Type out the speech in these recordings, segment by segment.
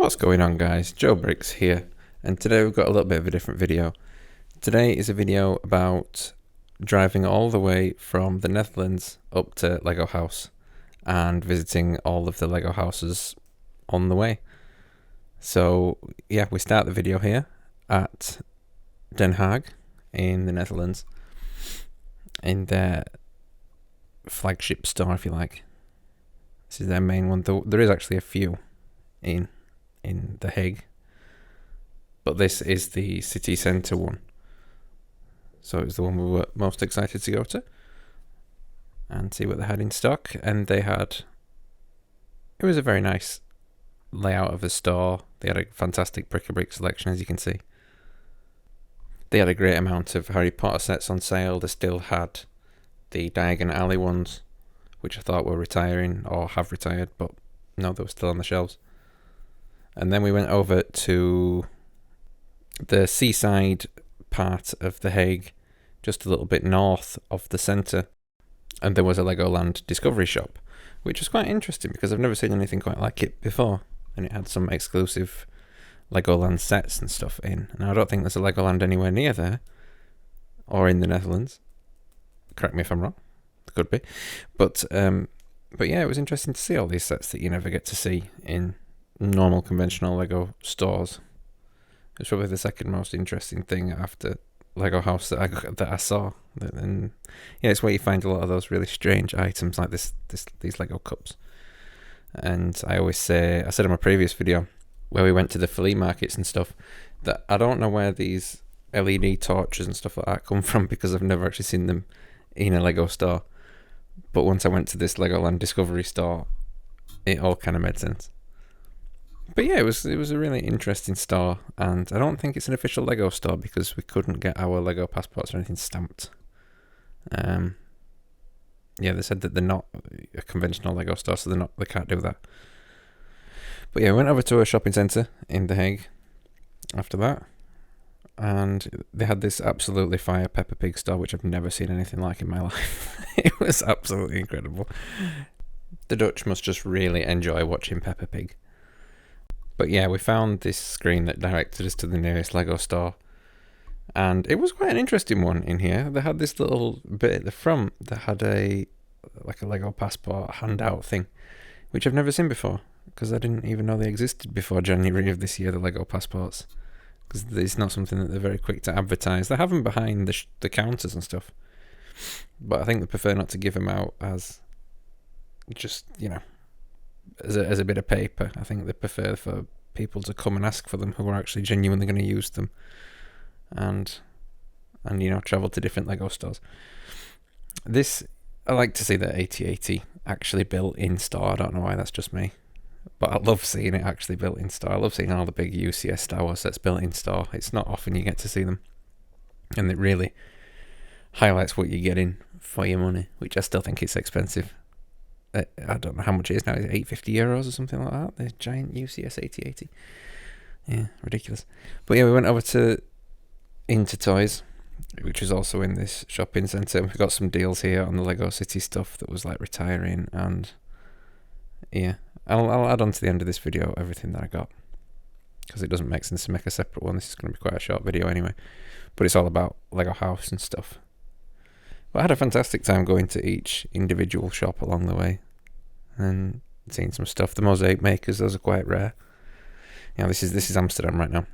What's going on, guys? Joe Bricks here, and today we've got a little bit of a different video. Today is a video about driving all the way from the Netherlands up to Lego House and visiting all of the Lego houses on the way. So yeah, we start the video here at Den Hague in the Netherlands, in their flagship store, if you like. This is their main one, though there is actually a few in the Hague, but this is the city centre one, so it was the one we were most excited to go to and see what they had in stock. And it was a very nice layout of a store. They had a fantastic bric-a-brac selection, as you can see. They had a great amount of Harry Potter sets on sale. They still had the Diagon Alley ones, which I thought were retiring or have retired, but no, they were still on the shelves. And then we went over to the seaside part of The Hague, just a little bit north of the centre, and there was a Legoland Discovery shop, which was quite interesting because I've never seen anything quite like it before, and it had some exclusive Legoland sets and stuff in. Now, I don't think there's a Legoland anywhere near there, or in the Netherlands. Correct me if I'm wrong. It could be. But yeah, it was interesting to see all these sets that you never get to see in normal conventional Lego stores. It's probably the second most interesting thing after Lego House that I saw. And yeah, it's where you find a lot of those really strange items like these Lego cups. And I said in my previous video where we went to the flea markets and stuff, that I don't know where these LED torches and stuff like that come from, because I've never actually seen them in a Lego store. But once I went to this Legoland Discovery store, it all kind of made sense. But yeah, it was a really interesting store, and I don't think it's an official Lego store because we couldn't get our Lego passports or anything stamped. Yeah, they said that they're not a conventional Lego store, so they can't do that. But yeah, we went over to a shopping centre in The Hague after that, and they had this absolutely fire Peppa Pig store, which I've never seen anything like in my life. It was absolutely incredible. The Dutch must just really enjoy watching Peppa Pig. But yeah, we found this screen that directed us to the nearest Lego store, and it was quite an interesting one in here. They had this little bit at the front that had a Lego passport handout thing, which I've never seen before, because I didn't even know they existed before January of this year, the Lego passports, because it's not something that they're very quick to advertise. They have them behind the counters and stuff, but I think they prefer not to give them out as just, as a bit of paper. I think they prefer for people to come and ask for them who are actually genuinely going to use them, and travel to different Lego stores. I like to see the 8080 actually built in store. I don't know why, that's just me, but I love seeing it actually built in store. I love seeing all the big UCS Star Wars sets built in store. It's not often you get to see them, and it really highlights what you're getting for your money, which I still think it's expensive. I don't know how much it is now. Is it €850 or something like that? The giant UCS 8080. Yeah, ridiculous. But yeah, we went over to Intertoys, which is also in this shopping centre. We've got some deals here on the Lego City stuff that was like retiring, and yeah, I'll add on to the end of this video everything that I got, because it doesn't make sense to make a separate one. This is going to be quite a short video anyway, but it's all about Lego House and stuff. But I had a fantastic time going to each individual shop along the way and seeing some stuff. The mosaic makers, those are quite rare. This is Amsterdam right now.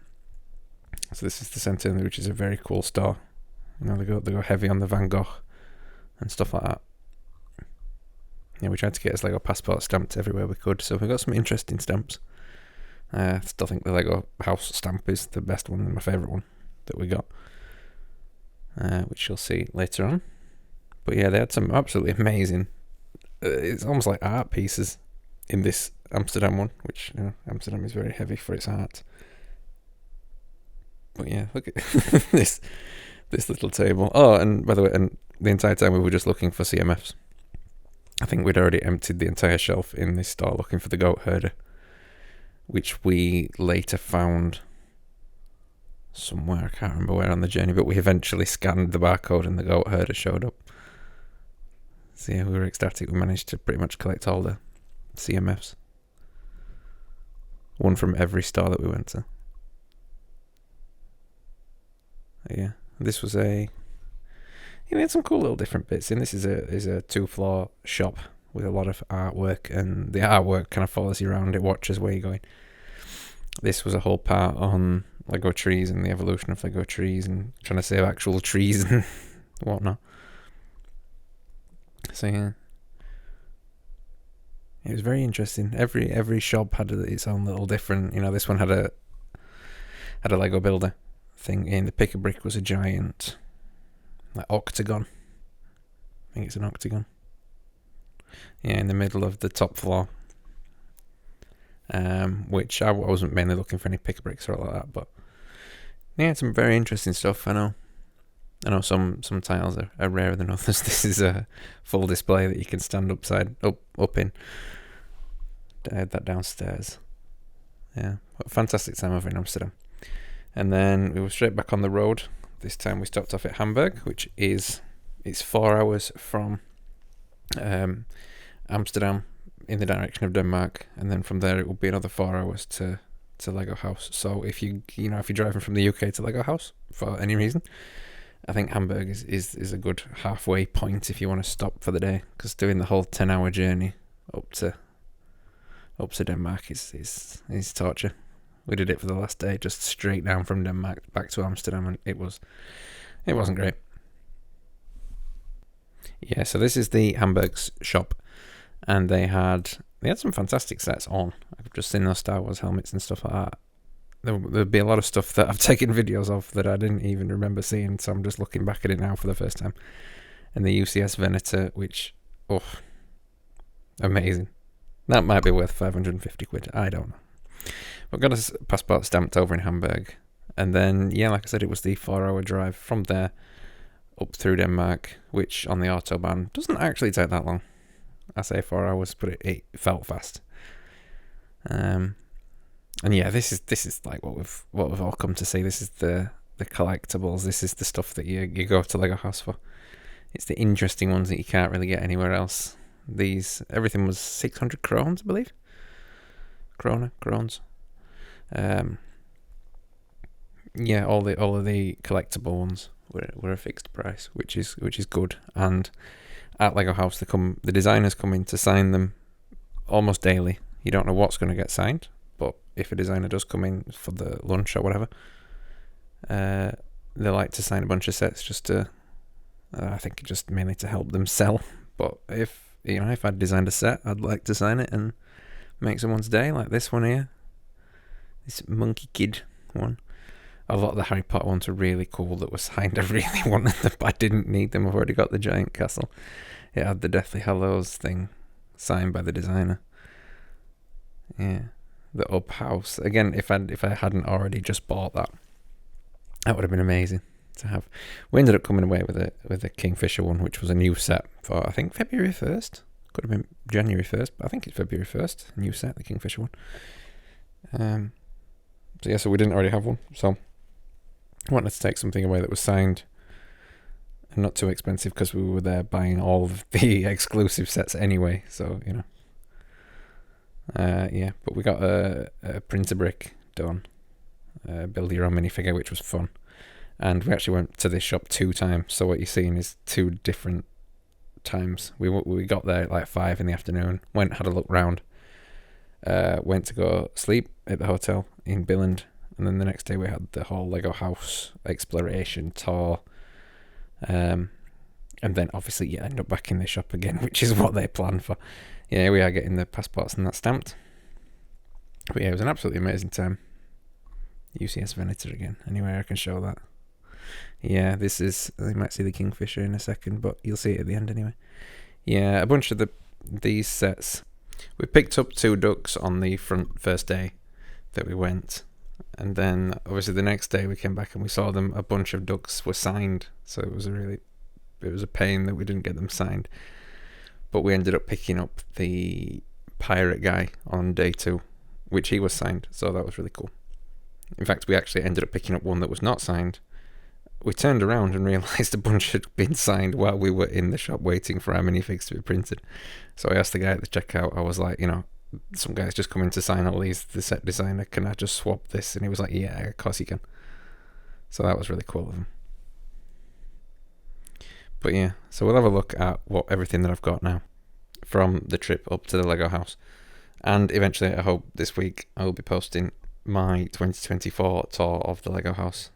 So this is the centre, which is a very cool store. They go heavy on the Van Gogh and stuff like that. Yeah, we tried to get his Lego passport stamped everywhere we could, so we got some interesting stamps. I still think the Lego House stamp is the best one and my favourite one that we got, which you'll see later on. But yeah, they had some absolutely amazing, it's almost like art pieces in this Amsterdam one, which, Amsterdam is very heavy for its art. But yeah, look at this little table. Oh, and by the way, and the entire time we were just looking for CMFs. I think we'd already emptied the entire shelf in this store looking for the goat herder, which we later found somewhere. I can't remember where on the journey, but we eventually scanned the barcode and the goat herder showed up. So yeah, we were ecstatic. We managed to pretty much collect all the CMFs. One from every store that we went to. Yeah, this was we had some cool little different bits in. This is a 2-floor shop with a lot of artwork, and the artwork kind of follows you around. It watches where you're going. This was a whole part on Lego trees and the evolution of Lego trees and trying to save actual trees and whatnot. So yeah, it was very interesting. Every shop had its own little different. This one had a Lego builder thing in. The pick-a-brick was a giant octagon. I think it's an octagon. Yeah, in the middle of the top floor. Which I wasn't mainly looking for any pick-a-bricks or all like that, but yeah, some very interesting stuff. I know some tiles are rarer than others. This is a full display that you can stand up in. I had that downstairs. Yeah, fantastic time over in Amsterdam. And then we were straight back on the road. This time we stopped off at Hamburg, which it's 4 hours from Amsterdam in the direction of Denmark, and then from there it will be another 4 hours to Lego House. So if you're driving from the UK to Lego House for any reason, I think Hamburg is a good halfway point if you want to stop for the day, because doing the whole 10-hour journey up to Denmark is torture. We did it for the last day, just straight down from Denmark back to Amsterdam, and it wasn't great. Yeah, so this is the Hamburg's shop, and they had some fantastic sets on. I've just seen those Star Wars helmets and stuff like that. There'd be a lot of stuff that I've taken videos of that I didn't even remember seeing, so I'm just looking back at it now for the first time. And the UCS Venator, which, amazing. That might be worth 550 quid, I don't know. I've got a passport stamped over in Hamburg, and then, yeah, like I said, it was the 4-hour drive from there up through Denmark, which on the Autobahn doesn't actually take that long. I say 4 hours, but it felt fast. And yeah, this is like what we've all come to see. This is the collectibles. This is the stuff that you go to Lego House for. It's the interesting ones that you can't really get anywhere else. Everything was 600 krones, I believe. Krones. Yeah, all of the collectible ones were a fixed price, which is good. And at Lego House, the designers come in to sign them almost daily. You don't know what's going to get signed, but if a designer does come in for the lunch or whatever, they like to sign a bunch of sets just to, I think just mainly to help them sell. But if I'd designed a set, I'd like to sign it and make someone's day, like this one here. This Monkey Kid one. A lot of the Harry Potter ones were really cool that were signed. I really wanted them, but I didn't need them. I've already got the giant castle. It had the Deathly Hallows thing signed by the designer. Yeah. The Up House. Again, if I hadn't already just bought that would have been amazing to have. We ended up coming away with a Kingfisher one, which was a new set for, I think, February 1st. Could have been January 1st, but I think it's February 1st. New set, the Kingfisher one. So we didn't already have one. So I wanted to take something away that was signed and not too expensive, because we were there buying all of the exclusive sets anyway. So, yeah, but we got a printer brick done. Build your own minifigure, which was fun. And we actually went to this shop 2 times. So what you're seeing is 2 different times. We got there at like 5 in the afternoon, had a look round, went to go sleep at the hotel in Billund, and then the next day we had the whole Lego House exploration tour, and then obviously you end up back in the shop again, which is what they planned for. Yeah, we are getting the passports and that stamped, but yeah, it was an absolutely amazing time. UCS Venator again. Anyway, I can show that. Yeah, this is, you might see the Kingfisher in a second, but you'll see it at the end anyway. Yeah, a bunch of these sets. We picked up 2 ducks on the first day that we went, and then obviously the next day we came back and we saw them. A bunch of ducks were signed, so it was a pain that we didn't get them signed. But we ended up picking up the pirate guy on day 2, which he was signed, so that was really cool. In fact, we actually ended up picking up one that was not signed. We turned around and realised a bunch had been signed while we were in the shop waiting for our minifigs to be printed. So I asked the guy at the checkout, I was like, some guy's just come in to sign all these, the set designer, can I just swap this? And he was like, yeah, of course you can. So that was really cool of him. But yeah, so we'll have a look at everything that I've got now from the trip up to the Lego house. And eventually, I hope this week I will be posting my 2024 tour of the Lego house.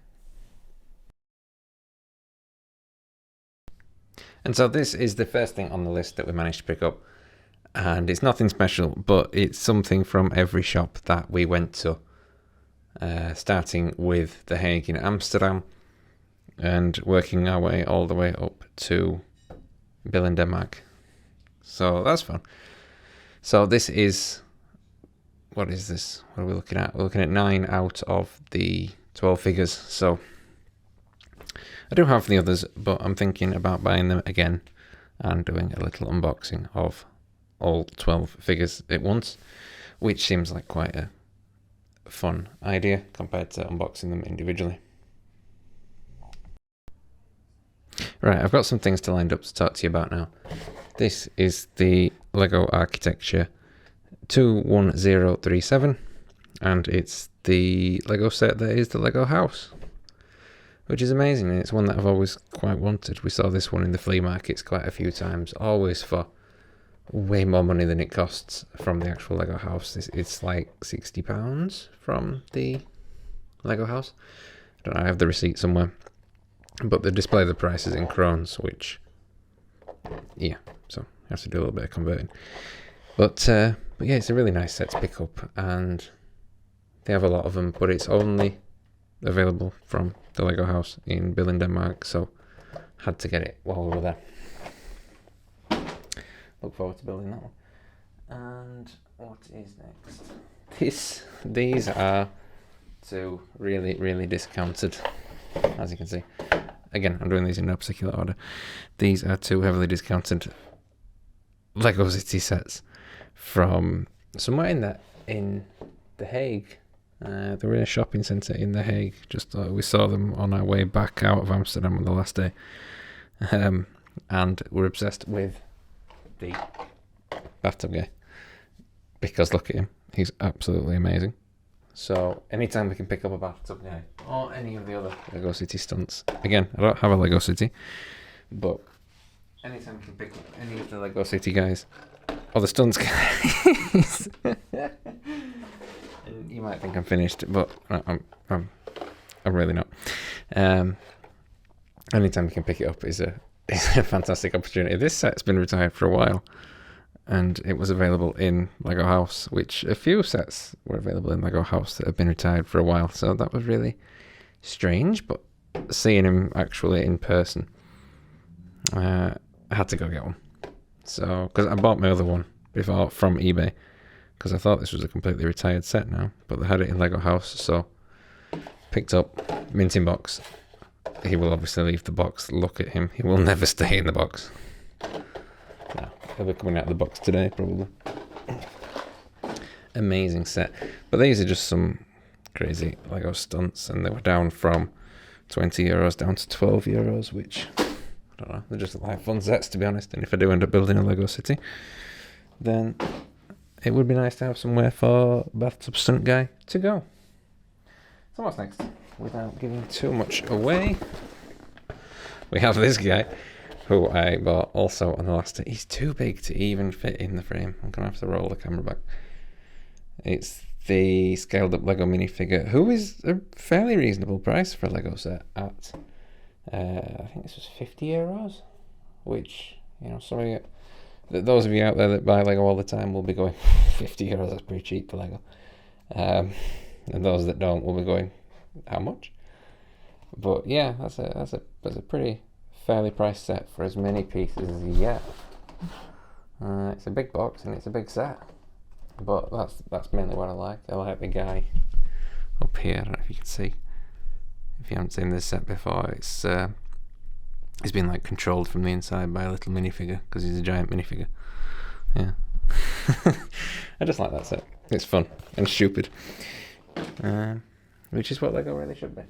And so this is the first thing on the list that we managed to pick up. And it's nothing special, but it's something from every shop that we went to. Starting with the Hague in Amsterdam and working our way all the way up to Billund, Denmark. So that's fun. So this is, what is this? What are we looking at? We're looking at 9 out of the 12 figures. So I do have the others, but I'm thinking about buying them again and doing a little unboxing of all 12 figures at once, which seems like quite a fun idea compared to unboxing them individually. Right, I've got some things to lined up to talk to you about now. This is the Lego Architecture 21037, and it's the Lego set that is the Lego house, which is amazing, and it's one that I've always quite wanted. We saw this one in the flea markets quite a few times, always for way more money than it costs from the actual Lego house. It's like £60 from the Lego house. I don't know, I have the receipt somewhere, but they display the prices in krones, which, yeah, so I have to do a little bit of converting. But yeah, it's a really nice set to pick up, and they have a lot of them, but it's only available from the Lego house in Billund, Denmark, so had to get it while we were there. Look forward to building that one. And what is next? These are two really discounted, as you can see. Again, I'm doing these in no particular order. These are two heavily discounted Lego City sets from somewhere in the Hague. They were in a shopping centre in the Hague. Just we saw them on our way back out of Amsterdam on the last day, and we're obsessed with the bathtub guy because look at him, he's absolutely amazing. So anytime we can pick up a bathtub guy or any of the other Lego City stunts, again, I don't have a Lego City, but anytime we can pick up any of the Lego City guys or the stunts guys, and you might think I'm finished, but I'm really not. Anytime we can pick it up is a fantastic opportunity. This set's been retired for a while, and it was available in Lego House, which a few sets were available in Lego House that have been retired for a while, so that was really strange, but seeing him actually in person, I had to go get one. So, because I bought my other one before from eBay, because I thought this was a completely retired set now, but they had it in Lego House, so picked up, minting box. He will obviously leave the box. Look at him. He will never stay in the box. No, he'll be coming out of the box today, probably. Amazing set. But these are just some crazy Lego stunts, and they were down from €20 down to €12, which, I don't know, they're just like fun sets, to be honest. And if I do end up building a Lego City, then it would be nice to have somewhere for bathtub stunt guy to go. So what's next? Without giving too much away, we have this guy who I bought also on the last day. He's too big to even fit in the frame. I'm going to have to roll the camera back. It's the scaled up Lego minifigure, who is a fairly reasonable price for a Lego set at, I think this was €50, which, you know, some of you, those of you out there that buy Lego all the time will be going, €50, that's pretty cheap for Lego. And those that don't will be going, how much? But yeah, that's a pretty fairly priced set for as many pieces as you get. It's a big box and it's a big set, but that's mainly what I like. I like the guy up here. I don't know if you can see. If you haven't seen this set before, it's been like controlled from the inside by a little minifigure because he's a giant minifigure. Yeah, I just like that set. It's fun and stupid. Which is what Lego really should be.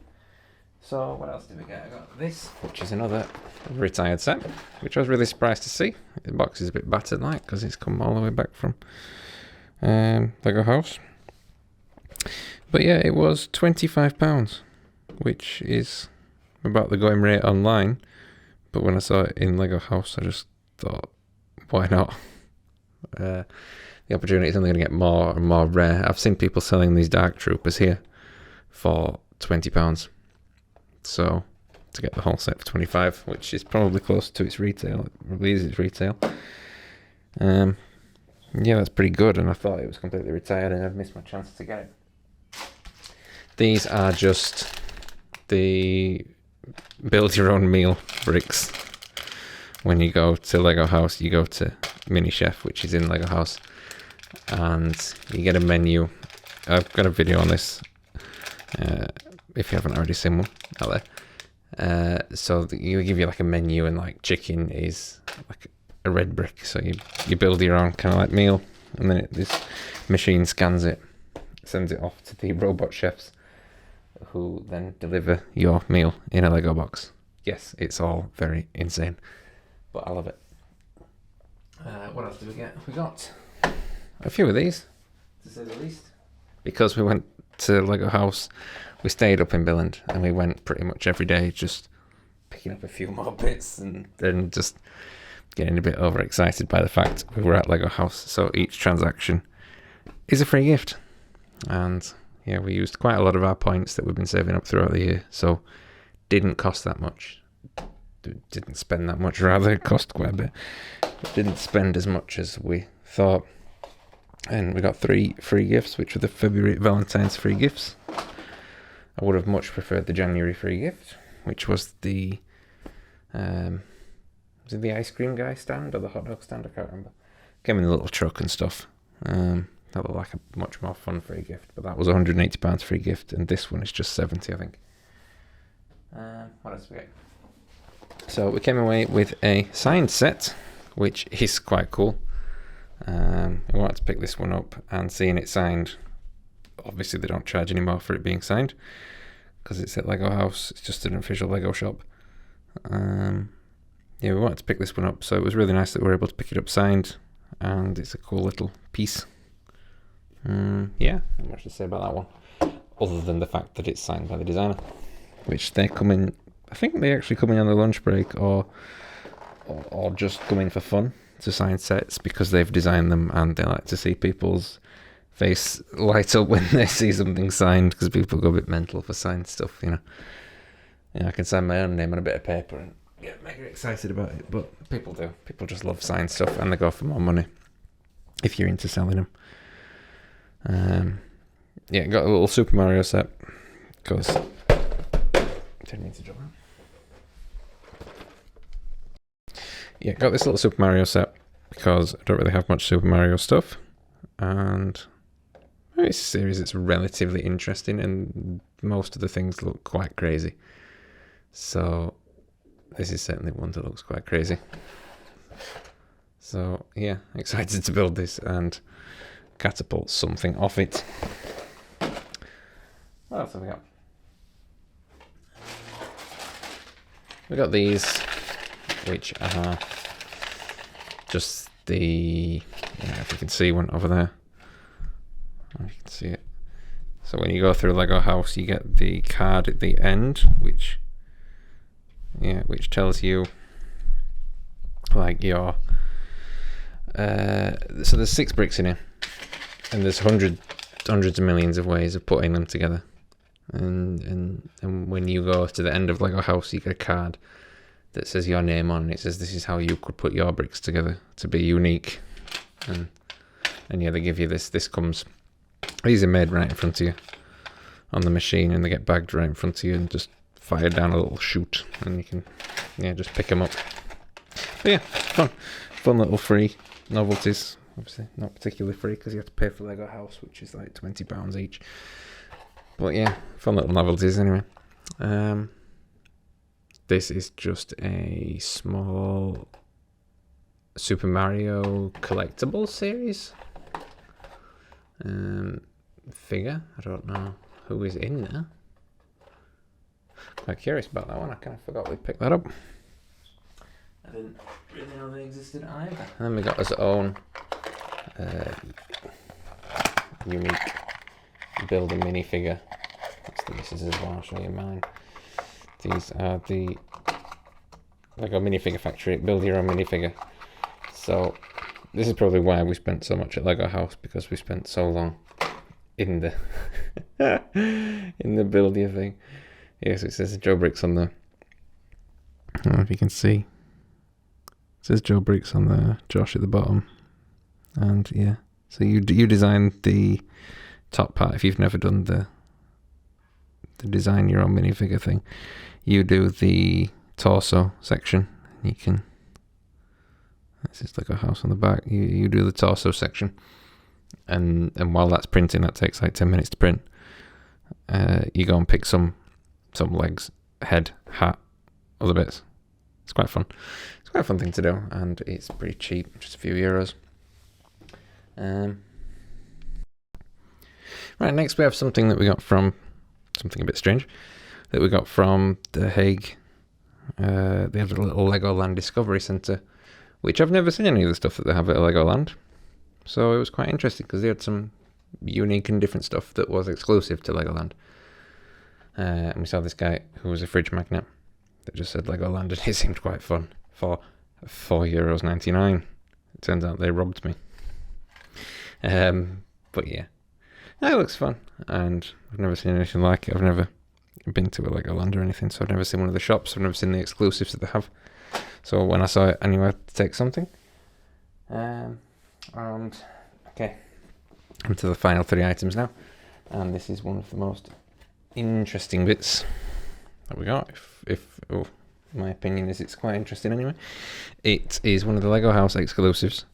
So what else did we get? I got this, which is another retired set, which I was really surprised to see. The box is a bit battered like, because it's come all the way back from Lego house. But yeah, it was £25, which is about the going rate online. But when I saw it in Lego house, I just thought, why not? The opportunity is only going to get more and more rare. I've seen people selling these Dark Troopers here for £20. So to get the whole set for 25, which is probably close to its retail. It releases its retail. Yeah, that's pretty good, and I thought it was completely retired and I've missed my chance to get it. These are just the build your own meal bricks. When you go to Lego House, you go to Mini Chef, which is in Lego House, and you get a menu. I've got a video on this, if you haven't already seen one out there. So you give you like a menu, and like chicken is like a red brick, so you build your own kind of like meal, and then this machine scans it, sends it off to the robot chefs, who then deliver your meal in a Lego box. Yes, it's all very insane, but I love it. What else did we get? We got a few of these, to say the least. Because we went to Lego House, we stayed up in Billund, and we went pretty much every day, just picking up a few more bits, and then just getting a bit overexcited by the fact we were at Lego House. So each transaction is a free gift, and yeah, we used quite a lot of our points that we've been saving up throughout the year, so didn't cost that much. Didn't spend that much, rather. It cost quite a bit, but didn't spend as much as we thought. And we got 3 free gifts, which were the February Valentine's free gifts. I would have much preferred the January free gift, which was the was it the ice cream guy stand or the hot dog stand? I can't remember. Came in a little truck and stuff. That looked like a much more fun free gift, but that was £180 free gift, and this one is just 70, I think. What else we got? So we came away with a signed set, which is quite cool. I wanted to pick this one up, and seeing it signed, obviously they don't charge any more for it being signed, because it's at Lego House. It's just an official Lego shop. Yeah, we wanted to pick this one up, so it was really nice that we were able to pick it up signed, and it's a cool little piece. Yeah, not much to say about that one, other than the fact that it's signed by the designer, which they come in, I think they actually come in on the lunch break, or just come in for fun to sign sets, because they've designed them, and they like to see people's face light up when they see something signed, because people go a bit mental for signed stuff, you know. I can sign my own name on a bit of paper and get mega excited about it, but people do. People just love signed stuff, and they go for more money if you're into selling them. Yeah, got a little Super Mario set, because didn't mean to jump out. Yeah, got this little Super Mario set because I don't really have much Super Mario stuff, and it's a series that's relatively interesting, and most of the things look quite crazy. So this is certainly one that looks quite crazy. So yeah, excited to build this and catapult something off it. What else have we got? We got these, which are just the, if you can see one over there, you can see it. So when you go through Lego House, you get the card at the end, which tells you like your so there's 6 bricks in here, and there's hundreds of millions of ways of putting them together, and when you go to the end of Lego House, you get a card that says your name on, and it says this is how you could put your bricks together to be unique, and yeah, they give you this comes, these are made right in front of you on the machine, and they get bagged right in front of you and just fired down a little chute, and you can just pick them up. But yeah, fun little free novelties. Obviously not particularly free, because you have to pay for Lego House, which is like £20 each, but yeah, fun little novelties anyway. This is just a small Super Mario collectible series figure. I don't know who is in there. Quite curious about that one. I kind of forgot we picked that up. I didn't really know they existed either. And then we got his own unique build a minifigure. This is as well, I'll show you mine. These are the Lego minifigure factory, build your own minifigure. So this is probably why we spent so much at Lego House, because we spent so long in the in the build your thing. Yes, it says Joe Bricks on the, I don't know if you can see. It says Joe Bricks on the Josh at the bottom. And yeah, so you designed the top part. If you've never done the design your own minifigure thing, you do the torso section. You can, this is like a house on the back. You do the torso section, and while that's printing, that takes like 10 minutes to print. You go and pick some legs, head, hat, other bits. It's quite fun. It's quite a fun thing to do, and it's pretty cheap, just a few euros. Right, next we have something that we got from, something a bit strange, that we got from the Hague. They have a little Legoland Discovery Centre, which I've never seen any of the stuff that they have at Legoland. So it was quite interesting, because they had some unique and different stuff that was exclusive to Legoland. And we saw this guy who was a fridge magnet that just said Legoland, and it seemed quite fun for €4.99. It turns out they robbed me. But yeah, it looks fun, and I've never seen anything like it. I've never been to a Legoland or anything, so I've never seen one of the shops. I've never seen the exclusives that they have. So when I saw it, I knew I had to take something. And okay, onto the final 3 items now, and this is one of the most interesting bits that we got. My opinion is it's quite interesting anyway. It is one of the Lego House exclusives,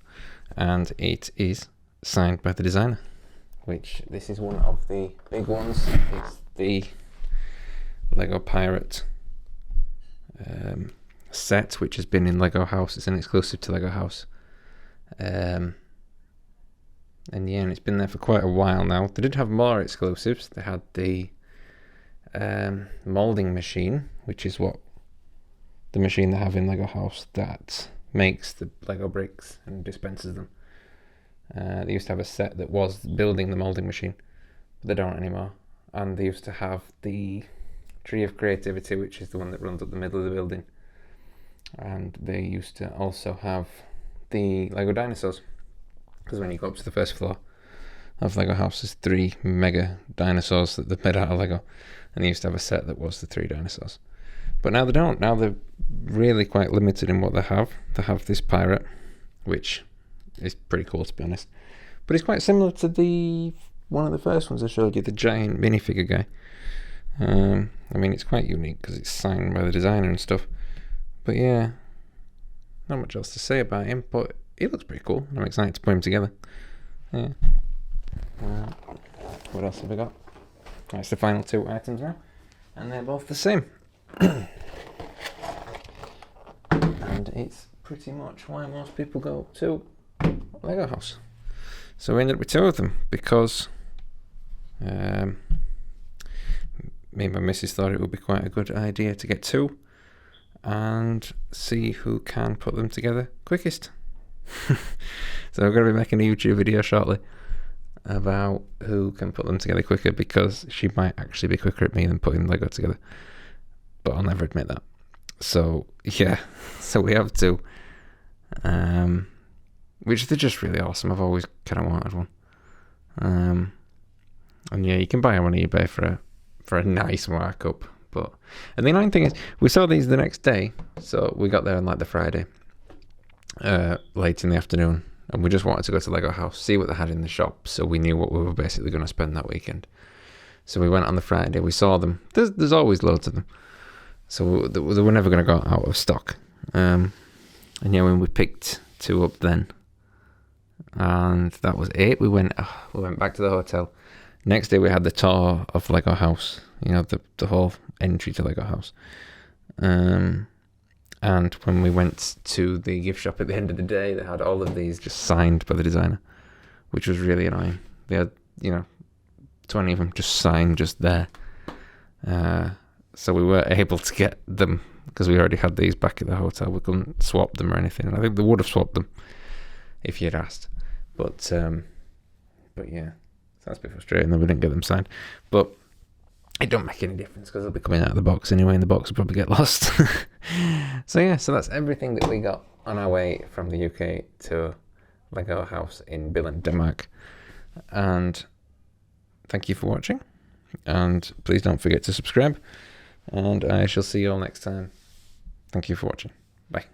and it is signed by the designer, which this is one of the big ones. It's the Lego Pirate set, which has been in Lego House. It's an exclusive to Lego House. And yeah, and it's been there for quite a while now. They did have more exclusives. They had the molding machine, which is what the machine they have in Lego House that makes the Lego bricks and dispenses them. They used to have a set that was building the molding machine, but they don't anymore. And they used to have the Tree of Creativity, which is the one that runs up the middle of the building. And they used to also have the Lego dinosaurs, because when you go up to the first floor of Lego House, there's 3 mega dinosaurs that they've made out of Lego, and they used to have a set that was the 3 dinosaurs. But now they don't. Now they're really quite limited in what they have. They have this pirate, which is pretty cool, to be honest, but it's quite similar to the one of the first ones I showed you, the giant minifigure guy. I mean, it's quite unique because it's signed by the designer and stuff. But yeah, not much else to say about him, but he looks pretty cool, and I'm excited to put him together. Yeah. What else have we got? That's the final 2 items now, and they're both the same. And it's pretty much why most people go to Lego House. So we ended up with 2 of them, because me and my missus thought it would be quite a good idea to get 2 and see who can put them together quickest. So I'm going to be making a YouTube video shortly about who can put them together quicker, because she might actually be quicker at me than putting Lego together, but I'll never admit that. So yeah, so we have 2, which they're just really awesome. I've always kind of wanted one. And yeah, you can buy them on eBay for a nice markup. And the annoying thing is, we saw these the next day, so we got there on like the Friday, late in the afternoon, and we just wanted to go to Lego House, see what they had in the shop, so we knew what we were basically going to spend that weekend. So we went on the Friday, we saw them. There's always loads of them, so they were never going to go out of stock. And yeah, when we picked 2 up then, and that was it. We went back to the hotel. Next day we had the tour of Lego House, the whole entry to Lego House. And when we went to the gift shop at the end of the day, they had all of these just signed by the designer, which was really annoying. They had, 20 of them just signed just there. So we weren't able to get them because we already had these back at the hotel. We couldn't swap them or anything. And I think they would have swapped them if you had asked. But yeah, that's a bit frustrating that we didn't get them signed. But it don't make any difference because they'll be coming out of the box anyway, and the box will probably get lost. So that's everything that we got on our way from the UK to Lego House in Billund, Denmark. And thank you for watching, and please don't forget to subscribe, and I shall see you all next time. Thank you for watching. Bye.